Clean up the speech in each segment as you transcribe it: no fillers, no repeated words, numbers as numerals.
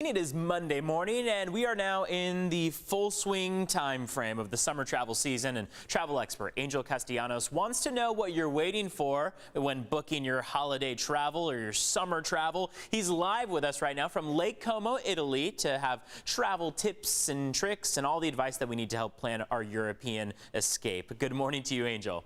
It is Monday morning, and we are now in the full swing time frame of the summer travel season, and travel expert Angel Castellanos wants to know what you're waiting for when booking your holiday travel or your summer travel. He's live with us right now from Lake Como, Italy, to have travel tips and tricks and all the advice that we need to help plan our European escape. Good morning to you, Angel.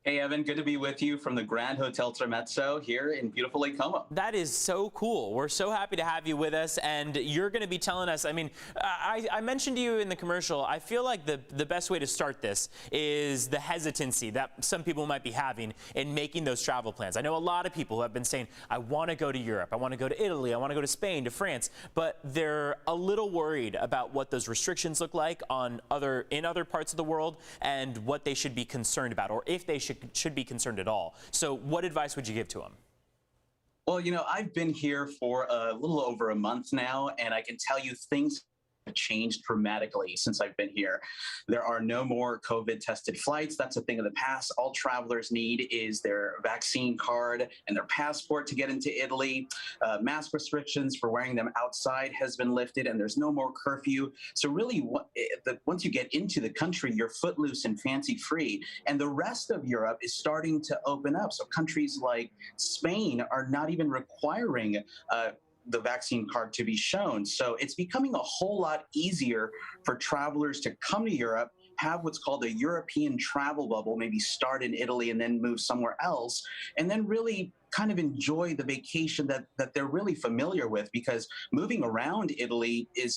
Hey, Evan, good to be with you from the Grand Hotel Tramezzo here in beautiful Lake Como. That is so cool. We're so happy to have you with us, and you're going to be telling us, I mentioned to you in the commercial, I feel like the best way to start this is the hesitancy that some people might be having in making those travel plans. I know a lot of people who have been saying, I want to go to Europe, I want to go to Italy, I want to go to Spain, to France, but they're a little worried about what those restrictions look like in other parts of the world and what they should be concerned about, or if they should be concerned at all. So what advice would you give to them? Well, I've been here for a little over a month now, and I can tell you things have changed dramatically since I've been here. There are no more COVID-tested flights. That's a thing of the past. All travelers need is their vaccine card and their passport to get into Italy. Mask restrictions for wearing them outside has been lifted, and there's no more curfew. So really, once you get into the country, you're footloose and fancy-free, and the rest of Europe is starting to open up. So countries like Spain are not even requiring the vaccine card to be shown. So it's becoming a whole lot easier for travelers to come to Europe, have what's called a European travel bubble, maybe start in Italy and then move somewhere else, and then really kind of enjoy the vacation that they're really familiar with, because moving around Italy is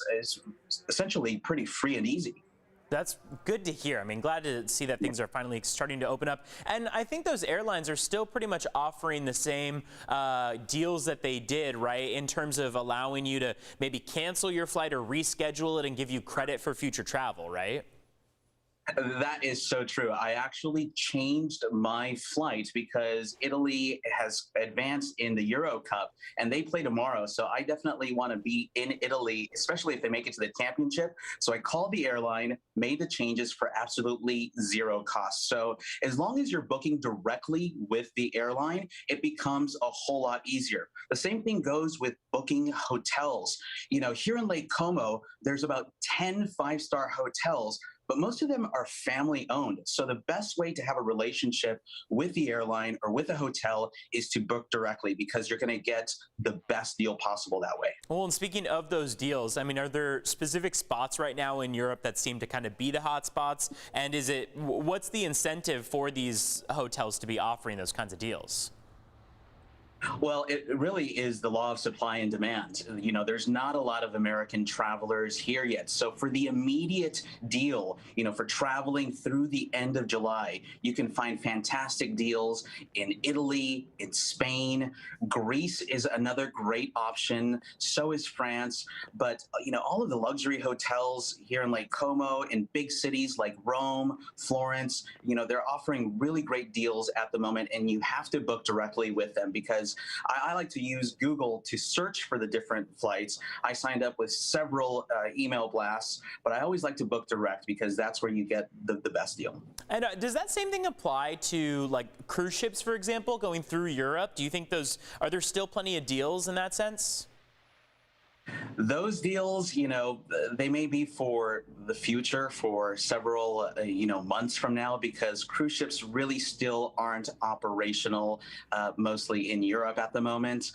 essentially pretty free and easy. That's good to hear. I mean, glad to see that things are finally starting to open up. And I think those airlines are still pretty much offering the same deals that they did, right, in terms of allowing you to maybe cancel your flight or reschedule it and give you credit for future travel, right? That is so true. I actually changed my flight because Italy has advanced in the Euro Cup and they play tomorrow. So I definitely want to be in Italy, especially if they make it to the championship. So I called the airline, made the changes for absolutely zero cost. So as long as you're booking directly with the airline, it becomes a whole lot easier. The same thing goes with booking hotels. Here in Lake Como, there's about 10 five-star hotels, but most of them are family owned. So the best way to have a relationship with the airline or with a hotel is to book directly, because you're going to get the best deal possible that way. Well, and speaking of those deals, are there specific spots right now in Europe that seem to kind of be the hot spots? And what's the incentive for these hotels to be offering those kinds of deals? Well, it really is the law of supply and demand. There's not a lot of American travelers here yet. So for the immediate deal, for traveling through the end of July, you can find fantastic deals in Italy, in Spain. Greece is another great option. So is France. But, all of the luxury hotels here in Lake Como, in big cities like Rome, Florence, they're offering really great deals at the moment, and you have to book directly with them, because I like to use Google to search for the different flights. I signed up with several email blasts, but I always like to book direct, because that's where you get the best deal. And does that same thing apply to like cruise ships, for example, going through Europe? Do you think are there still plenty of deals in that sense? Those deals, they may be for the future, for several, months from now, because cruise ships really still aren't operational, mostly in Europe at the moment.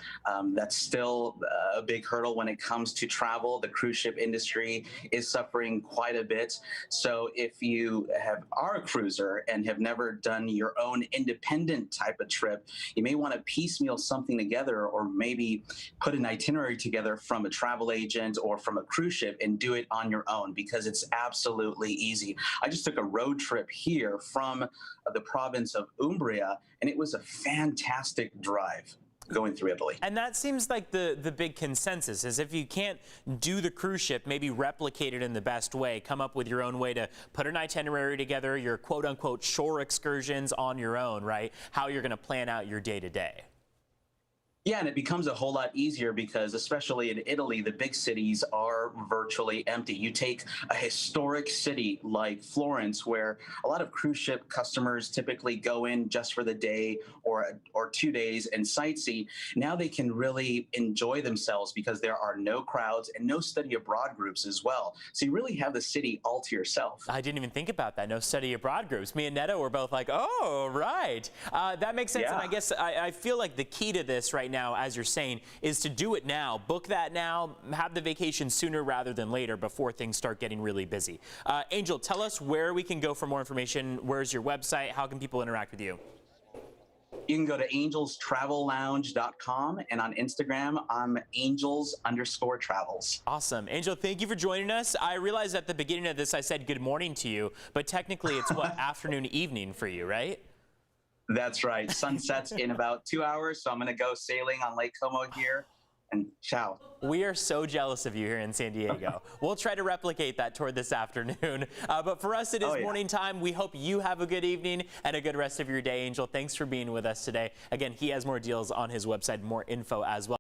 That's still a big hurdle when it comes to travel. The cruise ship industry is suffering quite a bit. So if you are a cruiser and have never done your own independent type of trip, you may want to piecemeal something together, or maybe put an itinerary together from a travel agent or from a cruise ship and do it on your own, because it's absolutely easy. I just took a road trip here from the province of Umbria, and it was a fantastic drive going through Italy. And that seems like the big consensus is, if you can't do the cruise ship, maybe replicate it in the best way, come up with your own way to put an itinerary together, your quote unquote shore excursions on your own, right? How you're going to plan out your day to day. Yeah, and it becomes a whole lot easier because, especially in Italy, the big cities are virtually empty. You take a historic city like Florence, where a lot of cruise ship customers typically go in just for the day or 2 days and sightsee. Now they can really enjoy themselves because there are no crowds and no study abroad groups as well. So you really have the city all to yourself. I didn't even think about that. No study abroad groups. Me and Neto were both like, oh, right. That makes sense. Yeah. And I guess I feel like the key to this right now, as you're saying, is to do it now. Book that now. Have the vacation sooner rather than later before things start getting really busy. Angel, tell us where we can go for more information. Where's your website? How can people interact with you? You can go to angelstravellounge.com, and on Instagram, I'm angels_travels. Awesome. Angel, thank you for joining us. I realized at the beginning of this I said good morning to you, but technically it's what, afternoon, evening for you, right? That's right. Sun sets in about 2 hours, so I'm going to go sailing on Lake Como here. And ciao. We are so jealous of you here in San Diego. We'll try to replicate that toward this afternoon. But for us, it is morning time. We hope you have a good evening and a good rest of your day, Angel. Thanks for being with us today. Again, he has more deals on his website, more info as well.